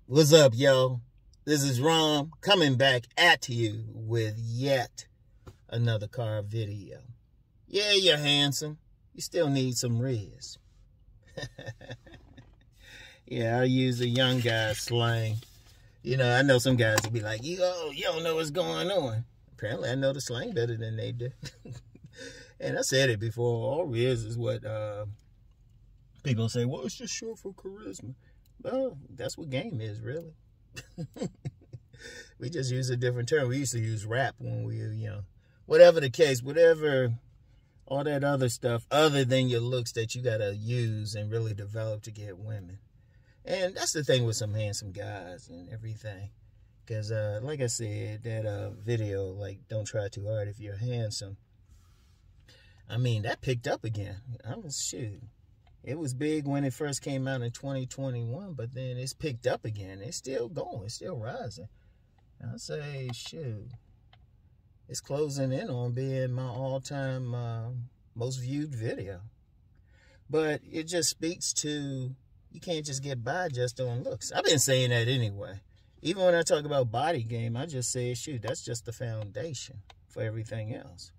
What's up, yo? This is Rom coming back at you with yet another car video. Yeah, you're handsome. You still need some Rizz. Yeah, I use a young guy slang. You know, I know some guys will be like, you don't know what's going on. Apparently, I know the slang better than they do. And I said it before. All Rizz is what people say, well, it's just short for charisma. Well, that's what game is, really. We just use a different term. We used to use rap when we were young. Whatever the case, whatever, all that other stuff, other than your looks that you got to use and really develop to get women. And that's the thing with some handsome guys and everything. Because, like I said, that video, like, don't try too hard if you're handsome. I mean, that picked up again. Shoot. It was big when it first came out in 2021, but then it's picked up again. It's still going. It's still rising. I say, shoot. It's closing in on being my all-time most viewed video. But it just speaks to, you can't just get by just on looks. I've been saying that anyway. Even when I talk about body game, I just say, shoot, that's just the foundation for everything else.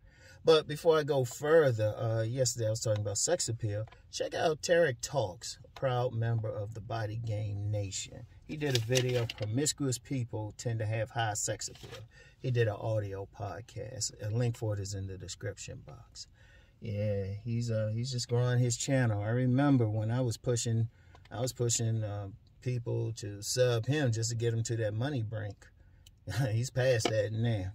But before I go further, yesterday I was talking about sex appeal. Check out Tarek Talks, a proud member of the Body Game Nation. He did a video, Promiscuous People Tend to Have High Sex Appeal. He did an audio podcast. A link for it is in the description box. Yeah, he's just growing his channel. I remember when I was pushing people to sub him just to get him to that money brink. He's past that now.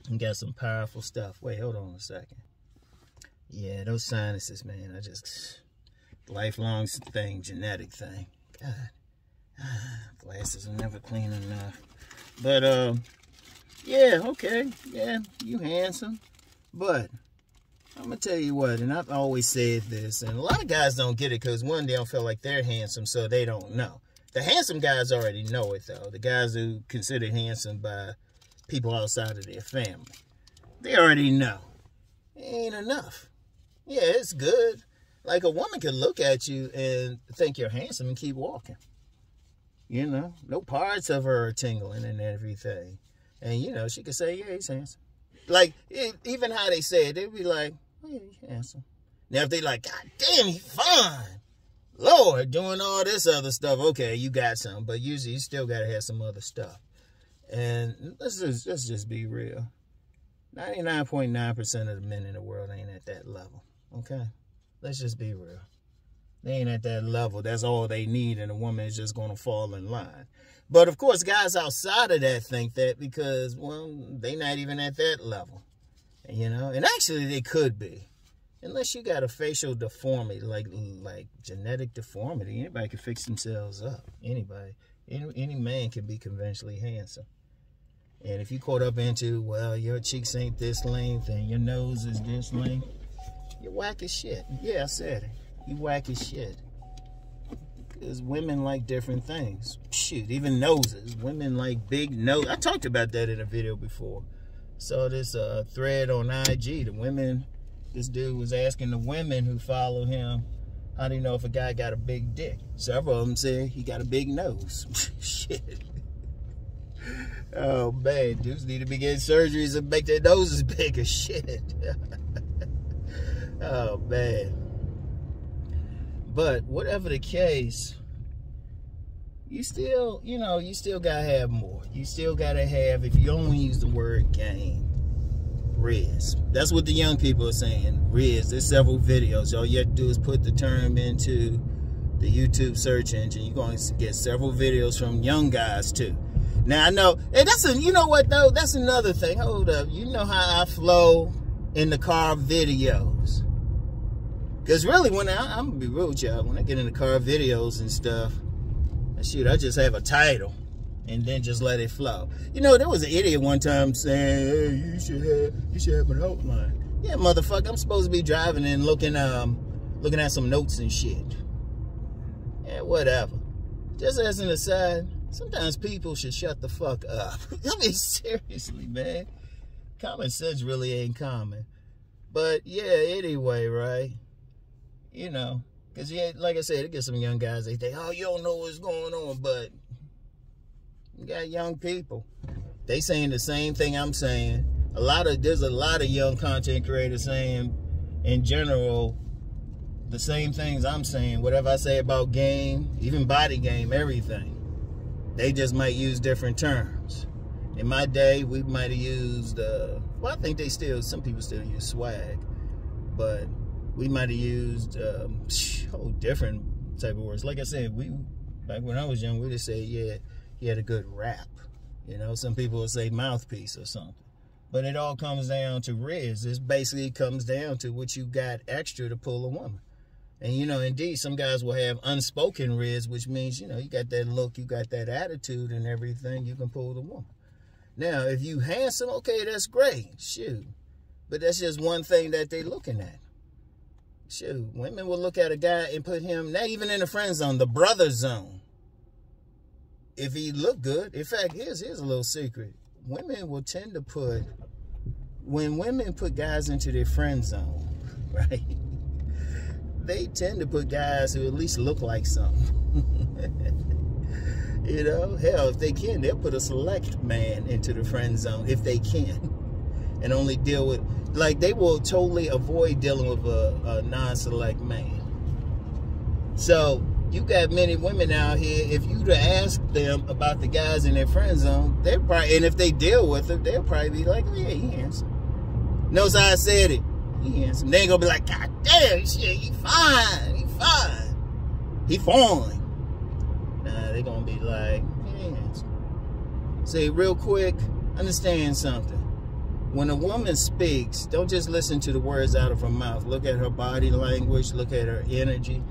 And got some powerful stuff. Wait, hold on a second. Yeah, those sinuses, man. Lifelong thing, genetic thing. God. Glasses are never clean enough. But, yeah, okay. Yeah, you handsome. But, I'm going to tell you what, and I've always said this, and a lot of guys don't get it because, one, they don't feel like they're handsome, so they don't know. The handsome guys already know it, though. The guys who consider handsome by people outside of their family, they already know. It ain't enough. Yeah, it's good. Like, a woman can look at you and think you're handsome and keep walking. You know, no parts of her are tingling and everything. And, you know, she could say, yeah, he's handsome. Like, even how they say it, they'd be like, oh, yeah, he's handsome. Now, if they like, God damn, he's fine. Lord, doing all this other stuff, okay, you got some. But usually you still got to have some other stuff. And let's just be real. 99.9% of the men in the world ain't at that level. Okay? Let's just be real. They ain't at that level. That's all they need, and a woman is just going to fall in line. But, of course, guys outside of that think that because, well, they not even at that level. You know? And actually, they could be. Unless you got a facial deformity, like genetic deformity. Anybody can fix themselves up. Anybody. Any man can be conventionally handsome. And if you caught up into, well, your cheeks ain't this length and your nose is this length, you're whack as shit. Yeah, I said it. You whack as shit. Because women like different things. Shoot, even noses. Women like big nose. I talked about that in a video before. Saw this thread on IG. This dude was asking the women who follow him, how do you know if a guy got a big dick? Several of them said he got a big nose. Shit. Oh, man. Dudes need to be getting surgeries and make their noses bigger. Shit. Oh, man. But whatever the case, you still got to have more. You still got to have, if you only use the word game, Rizz. That's what the young people are saying. Rizz. There's several videos. All you have to do is put the term into the YouTube search engine. You're going to get several videos from young guys too. Now I know, and you know what though? That's another thing. Hold up. You know how I flow in the car videos. Because really, when I'm going to be real with y'all, when I get in the car videos and stuff, shoot, I just have a title. And then just let it flow. You know, there was an idiot one time saying, hey, you should have an outline. Yeah, motherfucker, I'm supposed to be driving and looking at some notes and shit. Yeah, whatever. Just as an aside, sometimes people should shut the fuck up. I mean, seriously, man. Common sense really ain't common. But, yeah, anyway, right? You know, because, yeah, like I said, it gets some young guys, they think, oh, you don't know what's going on, but You got young people. They saying the same thing I'm saying. There's a lot of young content creators saying, in general, the same things I'm saying. Whatever I say about game, even body game, everything. They just might use different terms. In my day, we might have used, well, I think some people still use swag, but we might have used whole different type of words. Like I said, back when I was young, we just say, yeah, he had a good rap. You know, some people would say mouthpiece or something. But it all comes down to Rizz. This basically comes down to what you got extra to pull a woman. And, you know, indeed, some guys will have unspoken Rizz, which means, you know, you got that look, you got that attitude and everything, you can pull the woman. Now, if you handsome, okay, that's great. Shoot. But that's just one thing that they looking at. Shoot. Women will look at a guy and put him, not even in the friend zone, the brother zone. If he look good, in fact, here's a little secret. Women will tend to when women put guys into their friend zone, right? They tend to put guys who at least look like something. You know, hell, if they can, they'll put a select man into the friend zone if they can. And only deal with, like, they will totally avoid dealing with a non-select man. So, you got many women out here, if you to ask them about the guys in their friend zone, they're probably, and if they deal with them, they'll probably be like, oh yeah, he handsome. Notice how I said it. He handsome. They ain't gonna be like, God damn, shit, he fine. He fine. Nah, they gonna be like, he handsome. Say real quick, understand something. When a woman speaks, don't just listen to the words out of her mouth. Look at her body language, look at her energy.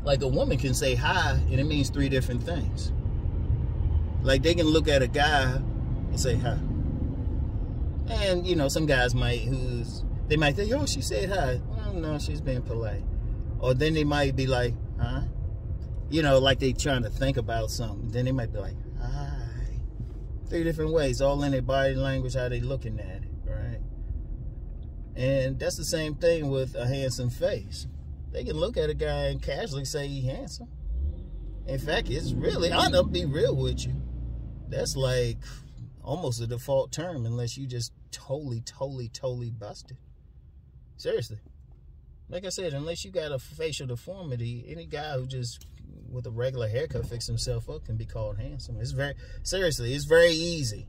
Like a woman can say hi, and it means 3 different things. Like they can look at a guy and say hi. And, you know, some guys might, they might think, oh, she said hi. Well, no, she's being polite. Or then they might be like, huh? You know, like they trying to think about something. Then they might be like, hi. 3 different ways, all in their body language, how they looking at it, right? And that's the same thing with a handsome face. They can look at a guy and casually say he handsome. In fact, it's really, I'm gonna be real with you. That's like almost a default term unless you just totally busted. Seriously. Like I said, unless you got a facial deformity, any guy who just with a regular haircut fix himself up can be called handsome. It's seriously, it's very easy.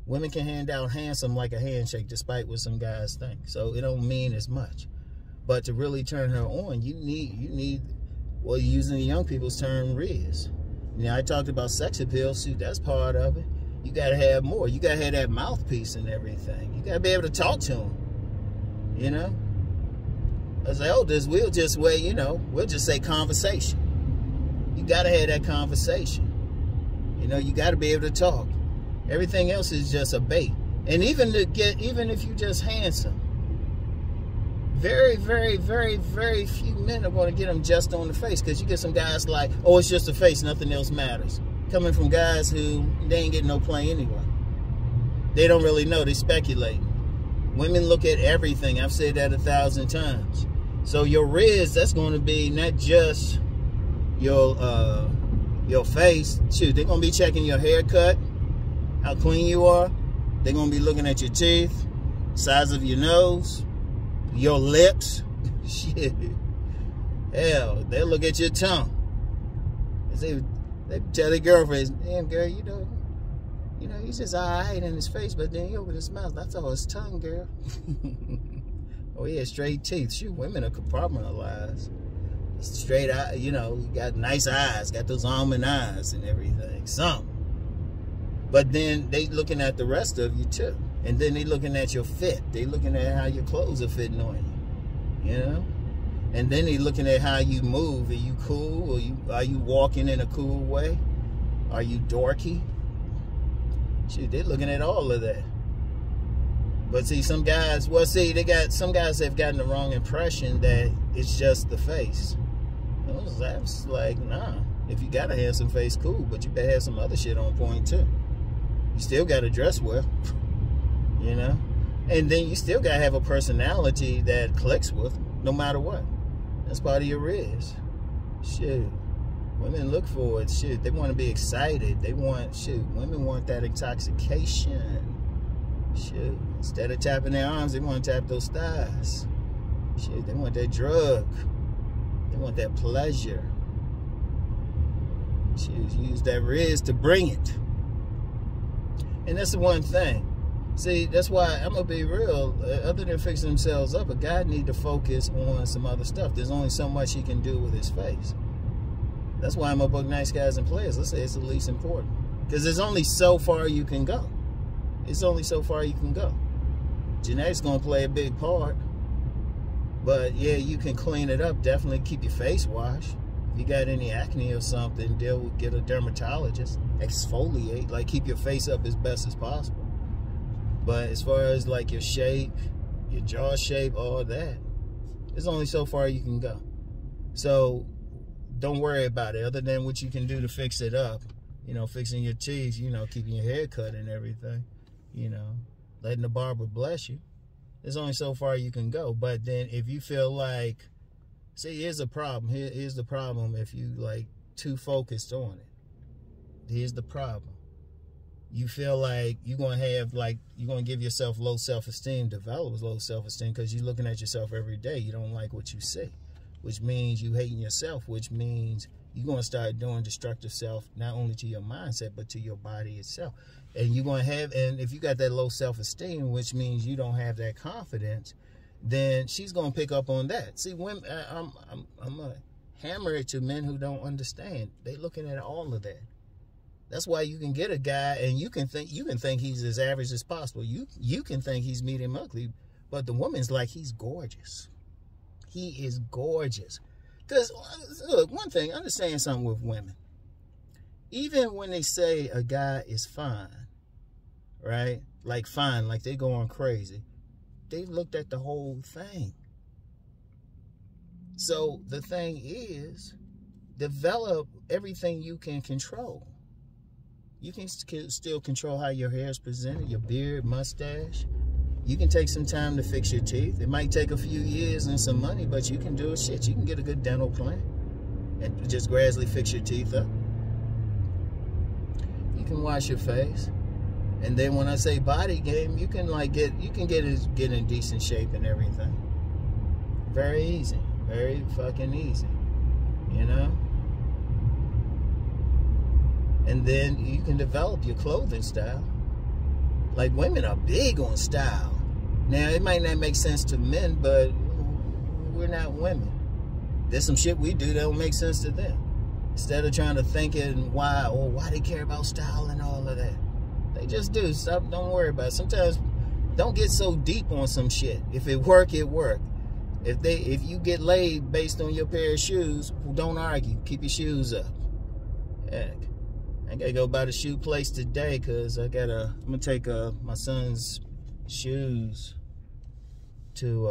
Women can hand out handsome like a handshake, despite what some guys think. So it don't mean as much. But to really turn her on, you need, well, using the young people's term, Rizz. Now, I talked about sex appeal. See, that's part of it. You got to have more. You got to have that mouthpiece and everything. You got to be able to talk to them. You know? As elders, we'll just say conversation. You got to have that conversation. You know, you got to be able to talk. Everything else is just a bait. And even if you just handsome, very few men are going to get them just on the face, because you get some guys like, oh, it's just the face, nothing else matters. Coming from guys who, they ain't getting no play anyway. They don't really know, they speculate. Women look at everything. I've said that 1,000 times. So your Rizz, that's going to be not just your face. Shoot, they're going to be checking your haircut, how clean you are. They're going to be looking at your teeth, size of your nose, your lips. Shit. Hell, they'll look at your tongue. They tell their girlfriends, damn girl, you know, he's just alright in his face, but then he opened his mouth. That's all his tongue, girl. Oh, he has straight teeth. Shoot, women are compartmentalized. Straight eye, you know, got nice eyes, got those almond eyes and everything. Some. But then they looking at the rest of you too. And then they looking at your fit. They looking at how your clothes are fitting on you. You know? And then they looking at how you move. Are you cool? Are you walking in a cool way? Are you dorky? Shoot, they're looking at all of that. But see, some guys, well, see, some guys have gotten the wrong impression that it's just the face. That's like, nah. If you got a handsome face, cool, but you better have some other shit on point too. You still got to dress well, you know? And then you still got to have a personality that clicks with them, no matter what. That's part of your Rizz. Shit. Women look for it. Shit, they want to be excited. They want, shit, women want that intoxication. Shit, instead of tapping their arms, they want to tap those thighs. Shit, they want that drug. They want that pleasure. Shit, use that Rizz to bring it. And that's the one thing. See, that's why I'm going to be real. Other than fixing themselves up, a guy need to focus on some other stuff. There's only so much he can do with his face. That's why I'm going to book nice guys and players. Let's say it's the least important. Because there's only so far you can go. It's only so far you can go. Genetics going to play a big part. But, yeah, you can clean it up. Definitely keep your face washed. If you got any acne or something, get a dermatologist. Exfoliate. Like, keep your face up as best as possible. But as far as like your shape, your jaw shape, all that, there's only so far you can go. So don't worry about it. Other than what you can do to fix it up, you know, fixing your teeth, you know, keeping your hair cut and everything, you know, letting the barber bless you. There's only so far you can go. But then if you feel like, see, here's a problem. Here's the problem if you like too focused on it. Here's the problem. You feel like you're going to give yourself low self-esteem, develop low self-esteem because you're looking at yourself every day. You don't like what you see, which means you hating yourself, which means you're going to start doing destructive self, not only to your mindset, but to your body itself. And you're going to have, and if you got that low self-esteem, which means you don't have that confidence, then she's going to pick up on that. See, women, I'm going to hammer it to men who don't understand. They looking at all of that. That's why you can get a guy and you can think he's as average as possible. You can think he's medium ugly, but the woman's like, he's gorgeous. He is gorgeous. Because, look, one thing, understand something with women. Even when they say a guy is fine, right? Like fine, like they going crazy. They looked at the whole thing. So the thing is, develop everything you can control. You can still control how your hair is presented, your beard, mustache. You can take some time to fix your teeth. It might take a few years and some money, but you can do it. Shit, you can get a good dental plan and just gradually fix your teeth up. You can wash your face. And then when I say body game, you can like get in decent shape and everything. Very easy. Very fucking easy. You know? And then you can develop your clothing style. Like, women are big on style. Now, it might not make sense to men, but we're not women. There's some shit we do that don't make sense to them. Instead of trying to think it and why they care about style and all of that. They just do. Stop. Don't worry about it. Sometimes don't get so deep on some shit. If it work, it work. If you get laid based on your pair of shoes, don't argue. Keep your shoes up. Heck. I gotta go by the shoe place today because I'm gonna take my son's shoes to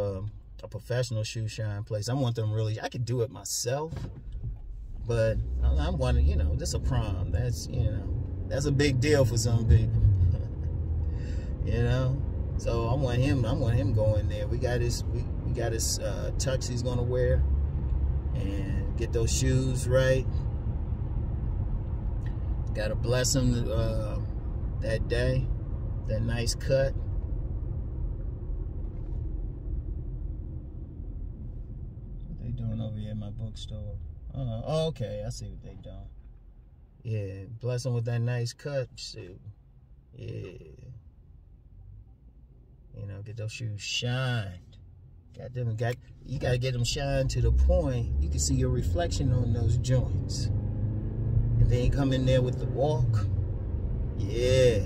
a professional shoe shine place. I want them really, I could do it myself, but I want to, you know, this is a prom. That's, you know, that's a big deal for some people. You know? So I want him going there. We got his tux he's gonna wear and get those shoes right. Gotta bless him that day. That nice cut. What they doing over here at my bookstore? Oh, okay, I see what they doing. Yeah, bless him with that nice cut. Shoot. Yeah. You know, get those shoes shined. You gotta get them shined to the point you can see your reflection on those joints. And then you come in there with the walk. Yeah.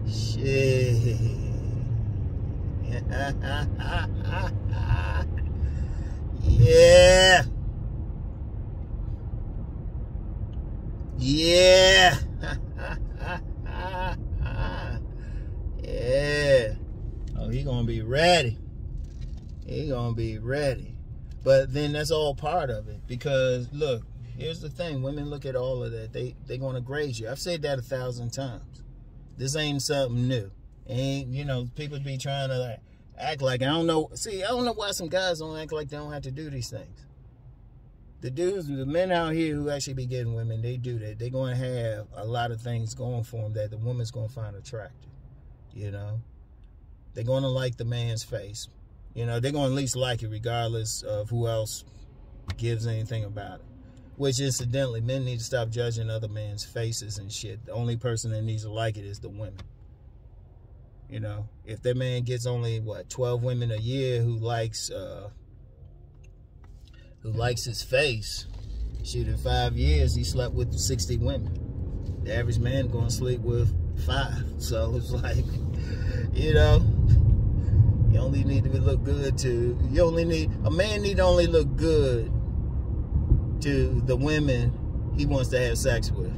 Shit. Yeah. Yeah. Yeah. Oh, he gonna be ready. He gonna be ready. But then that's all part of it. Because, look, here's the thing. Women look at all of that. They're going to grade you. I've said that 1,000 times. This ain't something new. And, you know, people be trying to like, act like, I don't know. See, I don't know why some guys don't act like they don't have to do these things. the dudes, the men out here who actually be getting women, they do that. They're going to have a lot of things going for them that the woman's going to find attractive. You know, they're going to like the man's face. You know, they're going to at least like it regardless of who else gives anything about it. Which, incidentally, men need to stop judging other men's faces and shit. The only person that needs to like it is the women. You know, if that man gets only, 12 women a year who likes his face, shoot, in 5 years, he slept with 60 women. The average man going to sleep with 5. So it's like, you know, you only need to look good to, a man need to only look good to the women he wants to have sex with.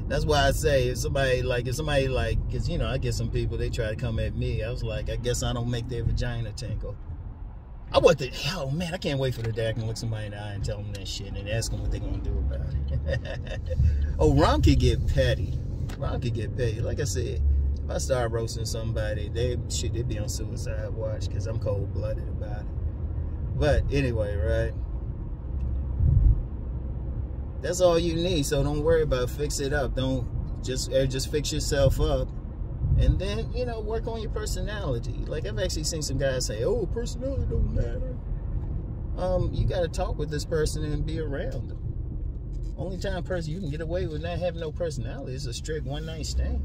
That's why I say, if somebody like, because, you know, I get some people, they try to come at me. I was like, I guess I don't make their vagina tinkle. I want the, hell, man, I can't wait for the day I can look somebody in the eye and tell them that shit and ask them what they're going to do about it. Oh, Rom could get petty. Rom could get petty. Like I said, if I start roasting somebody, they'd be on suicide watch because I'm cold-blooded about it. But anyway, right? That's all you need, so don't worry about fix it up. Don't just fix yourself up, and then, you know, work on your personality. Like, I've actually seen some guys say, "Oh, personality don't matter." You got to talk with this person and be around them. Only time person you can get away with not having no personality is a strict one-night stand.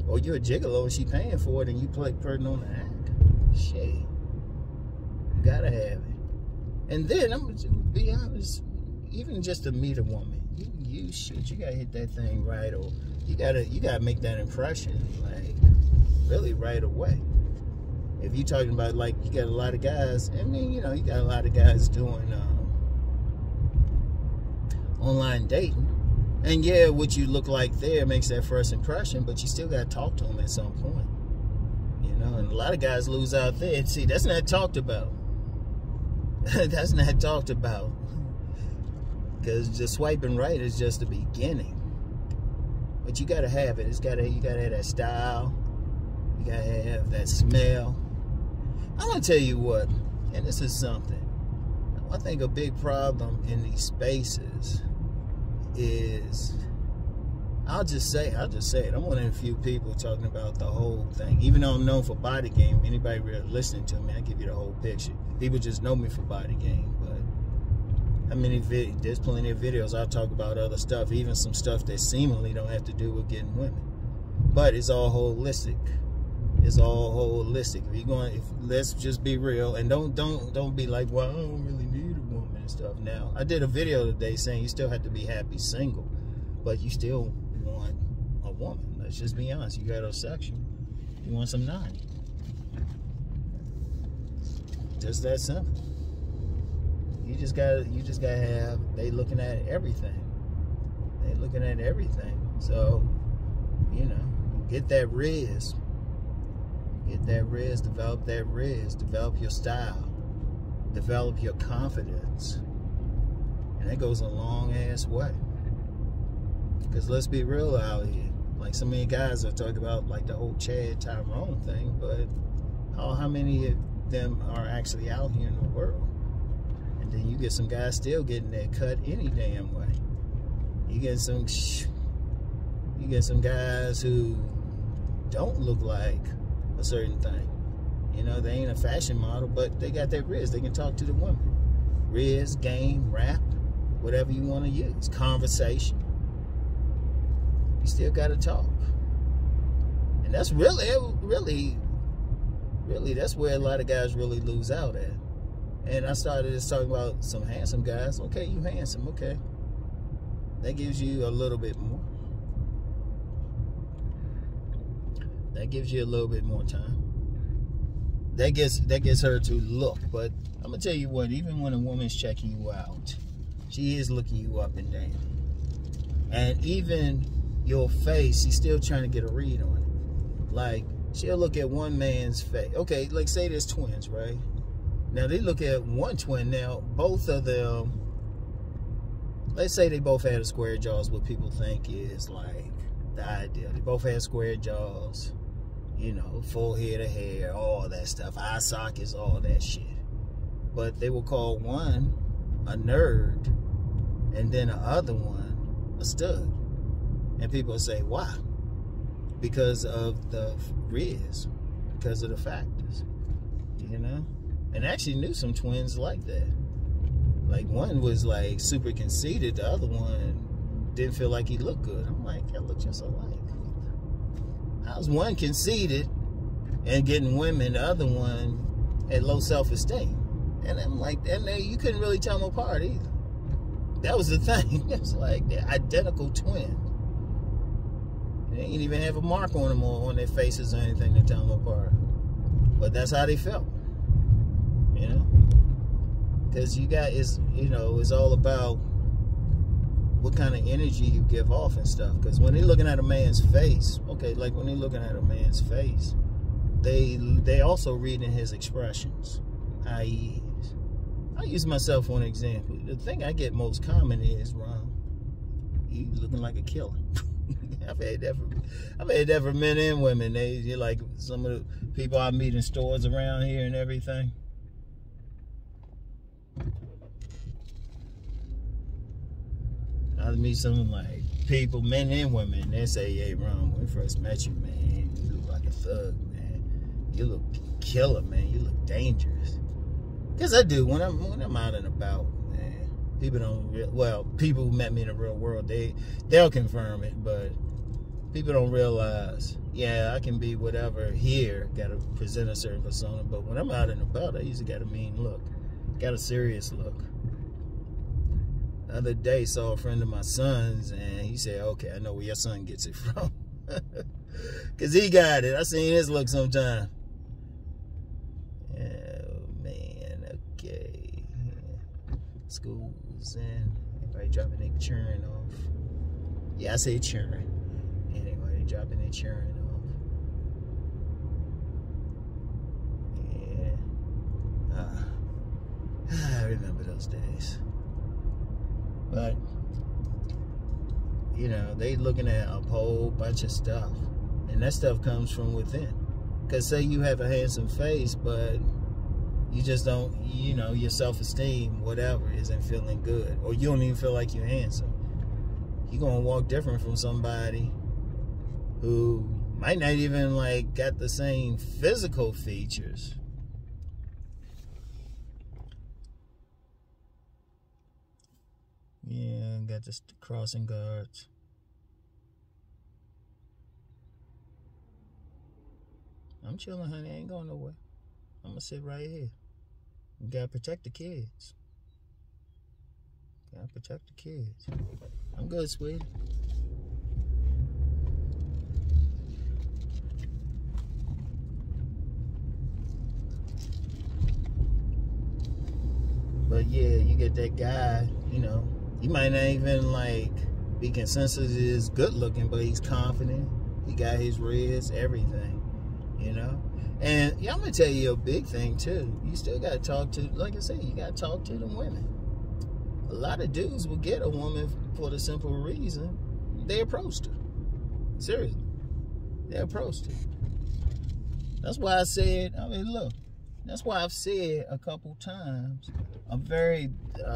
Or you're a gigolo and she paying for it, and you play putting on the act. Shit, you gotta have it. And then I'm gonna be honest. Even just to meet a woman, you gotta hit that thing right, or you gotta make that impression, like, really right away. If you're talking about, like, you got a lot of guys, I mean, you know, you got a lot of guys doing online dating, and yeah, what you look like there makes that first impression, but you still gotta talk to them at some point, you know. And a lot of guys lose out there. See, that's not talked about. That's not talked about. Because just swiping right is just the beginning. But you gotta have it. You gotta have that style. You gotta have that smell. I'm gonna tell you what, and this is something. I think a big problem in these spaces is, I'll just say it. I'm one of the few people talking about the whole thing. Even though I'm known for body game, anybody really listening to me, I give you the whole picture. People just know me for body game, but there's plenty of videos I'll talk about other stuff, even some stuff that seemingly don't have to do with getting women. But it's all holistic. It's all holistic. Let's just be real, and don't be like, well, I don't really need a woman and stuff. Now, I did a video today saying you still have to be happy single, but you still want a woman. Let's just be honest. You got a section. You want some 90. Just that simple. You just gotta have, they looking at everything. They looking at everything. So, you know, get that Rizz. Get that Rizz, develop that Rizz, develop your style, develop your confidence. And that goes a long ass way. Because let's be real out here. Like, so many guys are talking about, like, the whole Chad Tyrone thing, but how many of them are actually out here in the world? And then you get some guys still getting that cut any damn way. You get some guys who don't look like a certain thing. You know, they ain't a fashion model, but they got that Rizz. They can talk to the women. Rizz, game, rap, whatever you want to use. Conversation. You still got to talk. And that's really, that's where a lot of guys really lose out at. And I started just talking about some handsome guys. Okay, you handsome, okay. That gives you a little bit more. That gives you a little bit more time. That gets her to look. But I'm gonna tell you what, even when a woman's checking you out, she is looking you up and down. And even your face, she's still trying to get a read on it. Like, she'll look at one man's face. Okay, like, say there's twins, right? Now, they look at one twin. Now, both of them, let's say they both had a square jaws, what people think is, like, the ideal. They both had square jaws, you know, full head of hair, all that stuff, eye sockets, all that shit. but they will call one a nerd and then the other one a stud. And people say, why? Because of the Rizz, because of the factors, you know? And I actually knew some twins like that. Like, one was like super conceited, the other one didn't feel like he looked good. I'm like, y'all look just alike. How's one conceited and getting women, the other one had low self-esteem? And I'm like, and you couldn't really tell them apart either. That was the thing. It's like they're identical twins. They didn't even have a mark on them or on their faces or anything to tell them apart. But that's how they felt, you know? Because you got, it's all about what kind of energy you give off and stuff. Because when they're looking at a man's face, okay, like when they're looking at a man's face, they also reading his expressions, how he is. I use myself for an example. The thing I get most common is, Rom, you looking like a killer. I've had that for men and women. You're like some of the people I meet in stores around here and everything. I meet some like people, men and women. They say, "Hey, Rom, when we first met you, man, you look like a thug, man. You look killer, man. You look dangerous." Because I do when I'm out and about, man. People don't people who met me in the real world, they'll confirm it, but people don't realize, yeah, I can be whatever here, got to present a certain persona, but when I'm out and about, I usually got a mean look, got a serious look. The other day, saw a friend of my son's, and he said, okay, I know where your son gets it from. Because he got it. I seen his look sometime. Oh, man, okay. Schools, and everybody dropping their churn off. Yeah, I say churn. Anyway, they dropping their churn off. Yeah. I remember those days. But, you know, they looking at a whole bunch of stuff. And that stuff comes from within. Because say you have a handsome face, but you just don't, you know, your self-esteem, whatever, isn't feeling good. Or you don't even feel like you're handsome. You're going to walk different from somebody who might not even, like, got the same physical features. Yeah, got the crossing guards. I'm chilling, honey. I ain't going nowhere. I'm going to sit right here. You got to protect the kids. Got to protect the kids. I'm good, sweetie. But yeah, you get that guy, you know, he might not even like be consensus is good looking, but he's confident. He got his Rizz, everything, you know. And yeah, I'm gonna tell you a big thing too. You still gotta talk to, like I said, you gotta talk to the women. A lot of dudes will get a woman for the simple reason they approached her. Seriously, they approached her. That's why I said, I mean, look. That's why I've said a couple times, a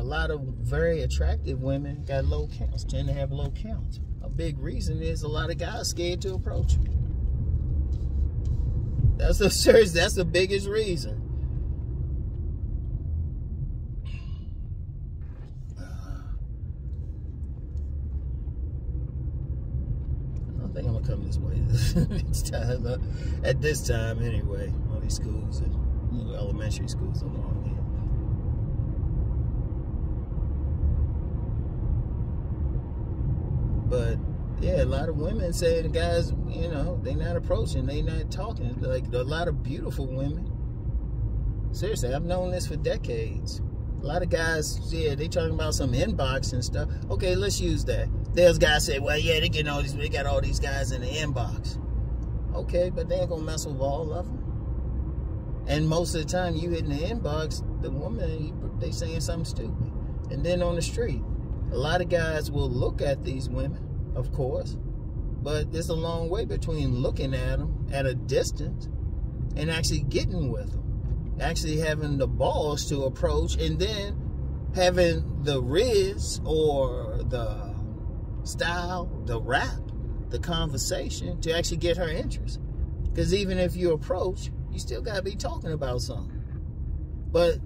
lot of very attractive women got low counts, tend to have low counts. A big reason is a lot of guys scared to approach them. That's the biggest reason. I don't think I'm gonna come this way this time. At this time, anyway, all these schools and elementary schools along here. But yeah, a lot of women say the guys, you know, they not approaching, they not talking. Like a lot of beautiful women. Seriously, I've known this for decades. A lot of guys, yeah, they talking about some inbox and stuff. Okay, let's use that. There's guys say, well, yeah, they got all these guys in the inbox. Okay, but they ain't gonna mess with all of them. And most of the time, you hit in the inbox, the woman, they saying something stupid. And then on the street, a lot of guys will look at these women, of course, but there's a long way between looking at them at a distance and actually getting with them. actually having the balls to approach, and then having the Rizz or the style, the rap, the conversation to actually get her interest. Because even if you approach, you still got to be talking about something. But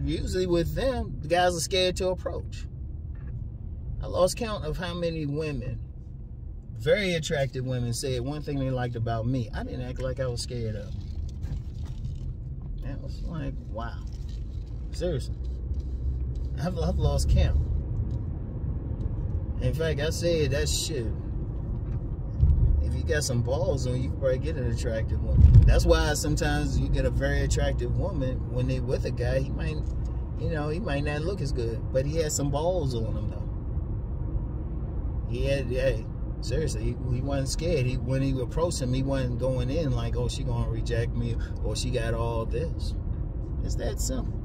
usually with them, the guys are scared to approach. I lost count of how many women, very attractive women, said one thing they liked about me. I didn't act like I was scared of. And I was like, wow. Seriously. I've lost count. In fact, I said that shit. If you got some balls on you, can probably get an attractive woman. That's why sometimes you get a very attractive woman when they with a guy. He might, you know, he might not look as good, but he has some balls on him though. He had, hey, seriously, he wasn't scared. When he approached him, he wasn't going in like, oh, she gonna reject me, or she got all this. It's that simple.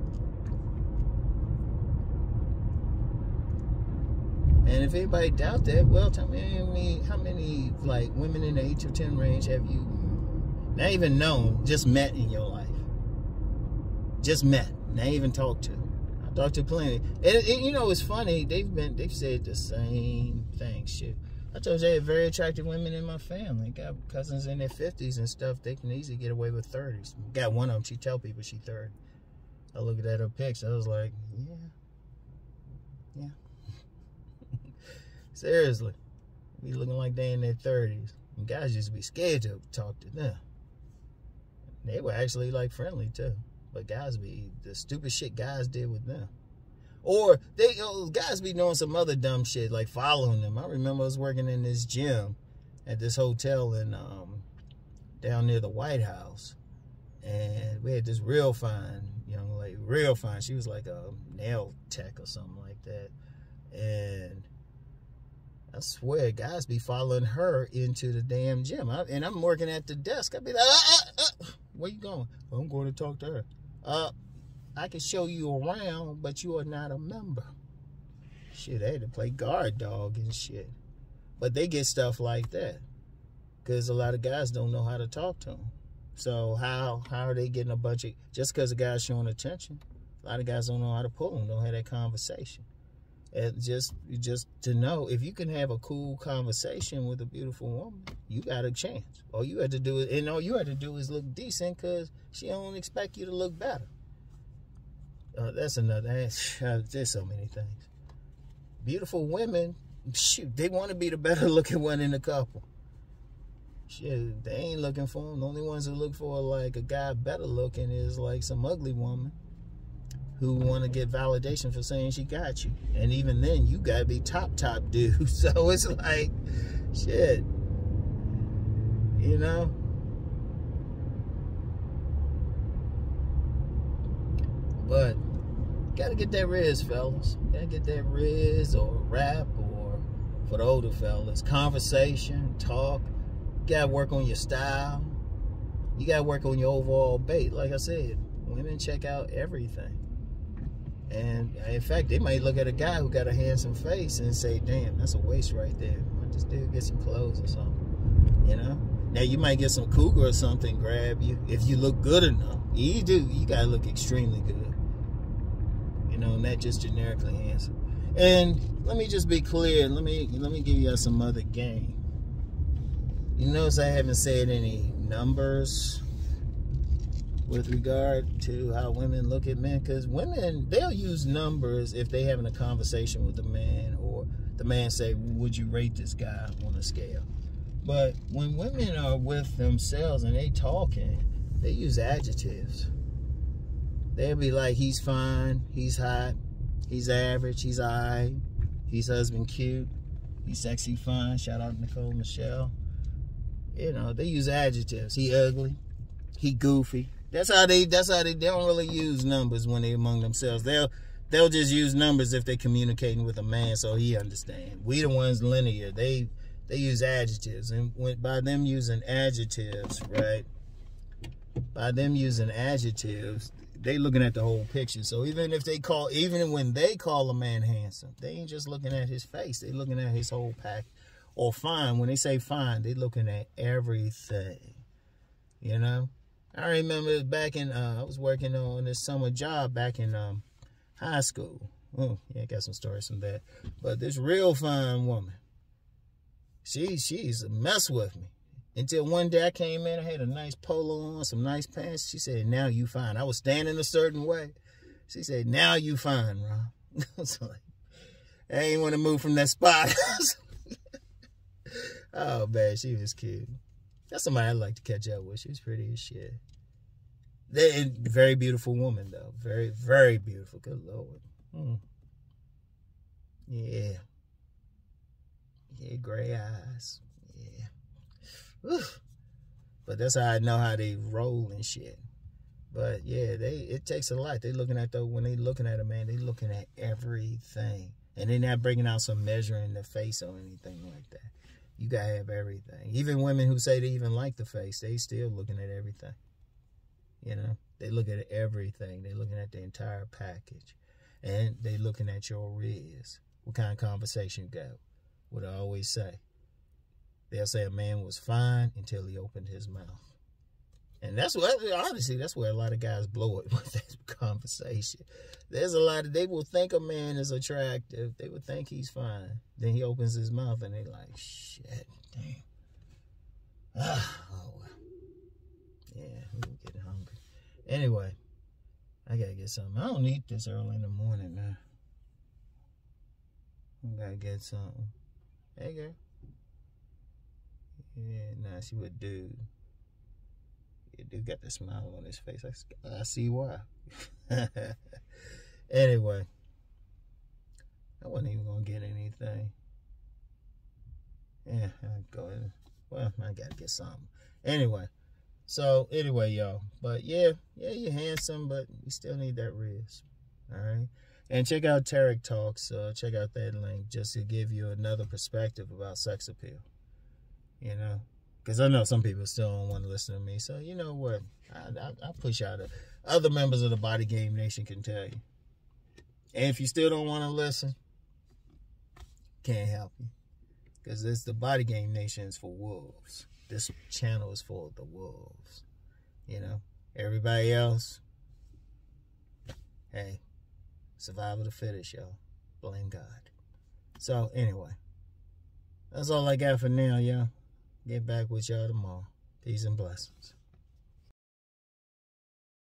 And if anybody doubt that, well, tell me how many like women in the 8 to 10 range have you not even known, just met in your life? Just met, not even talked to. I talked to plenty. And you know, it's funny. They've said the same thing. Shit, I told you I had very attractive women in my family. Got cousins in their 50s and stuff. They can easily get away with 30s. Got one of them. She tell people she 30. I looked at her pics. I was like, yeah. Seriously, be looking like they in their 30s. And guys used to be scared to talk to them. They were actually like friendly too. But guys be the stupid shit guys did with them. Or guys be doing some other dumb shit like following them. I remember I was working in this gym at this hotel in down near the White House. And we had this real fine young lady, real fine. She was like a nail tech or something like that. And I swear, guys be following her into the damn gym. And I'm working at the desk. I'd be like, where you going? Well, I'm going to talk to her. I can show you around, but you are not a member. Shit, they had to play guard dog and shit. But they get stuff like that. Because a lot of guys don't know how to talk to them. So how are they getting a bunch of... Just because a guy's showing attention, a lot of guys don't know how to pull them, don't have that conversation. And just to know, if you can have a cool conversation with a beautiful woman, you got a chance. All you had to do is, and all you had to do is look decent, because she don't expect you to look better. That's another. There's so many things. Beautiful women, shoot, they want to be the better looking one in the couple. Shit, they ain't looking for them. The only ones who look for like a guy better looking is like some ugly woman who want to get validation for saying she got you. And even then, you got to be top dude. So it's like, shit. You know? But, got to get that Rizz, fellas. Got to get that Rizz or rap, or for the older fellas, conversation, talk. You got to work on your style. You got to work on your overall bait. Like I said, women check out everything. And in fact, they might look at a guy who got a handsome face and say, damn, that's a waste right there. Why don't this dude get some clothes or something? You know? Now, you might get some cougar or something grab you if you look good enough. You do. You got to look extremely good. You know, not just generically handsome. And let me just be clear. Let me give you some other game. You notice I haven't said any numbers with regard to how women look at men, because women, they'll use numbers if they having a conversation with a man, or the man say, would you rate this guy on a scale? But when women are with themselves and they talking, they use adjectives. They'll be like, he's fine, he's hot, he's average, he's alright, he's husband cute, he's sexy fine, shout out Nicole Michelle. You know, they use adjectives. He ugly, he goofy. That's how they don't really use numbers when they among themselves. They'll just use numbers if they communicating with a man so he understand. We the ones linear. They use adjectives, and by them using adjectives, right? By them using adjectives, they looking at the whole picture. So even when they call a man handsome, they ain't just looking at his face. They looking at his whole pack. Or fine, when they say fine, they looking at everything. You know? I remember back in, I was working on this summer job back in high school. Oh, yeah, I got some stories from that. But this real fine woman, she's a mess with me. Until one day I came in, I had a nice polo on, some nice pants. She said, now you fine. I was standing a certain way. She said, now you fine, Ron. I was like, I ain't want to move from that spot. Oh, man, she was cute. That's somebody I'd like to catch up with. She was pretty as shit. Very beautiful woman, though. Very, very beautiful. Good Lord. Yeah. Yeah, gray eyes. Yeah. Oof. But that's how I know how they roll and shit. But yeah, it takes a lot. When they looking at a man, they looking at everything. And they're not bringing out some measure in the face or anything like that. You gotta have everything. Even women who say they even like the face, they still looking at everything. You know, they look at everything. They looking at the entire package. And they looking at your Rizz. What kind of conversation you got? What I always say. They'll say a man was fine until he opened his mouth. And that's what, honestly, that's where a lot of guys blow it with that conversation. There's a lot of, they will think a man is attractive. They would think he's fine. Then he opens his mouth and they like, shit, damn. Oh, well. Yeah, we're getting hungry. Anyway, I gotta get something. I don't eat this early in the morning, man. I gotta get something. Hey, girl. Yeah, nah, she would do. Yeah, dude got the smile on his face. I see why. Anyway, I wasn't even gonna get anything. Yeah, I'll go ahead. Well, I gotta get something. Anyway, y'all. But yeah, you're handsome, but you still need that Rizz. All right. And check out Tarek Talks. Check out that link just to give you another perspective about sex appeal. You know, because I know some people still don't want to listen to me. So you know what? I push out it. Other members of the Body Game Nation can tell you. And if you still don't want to listen, can't help you. Because it's the Body Game Nation is for wolves. This channel is for the wolves. You know, everybody else, hey, survival of the fittest, y'all. Blame God. So anyway, that's all I got for now, y'all. Get back with y'all tomorrow. Peace and blessings.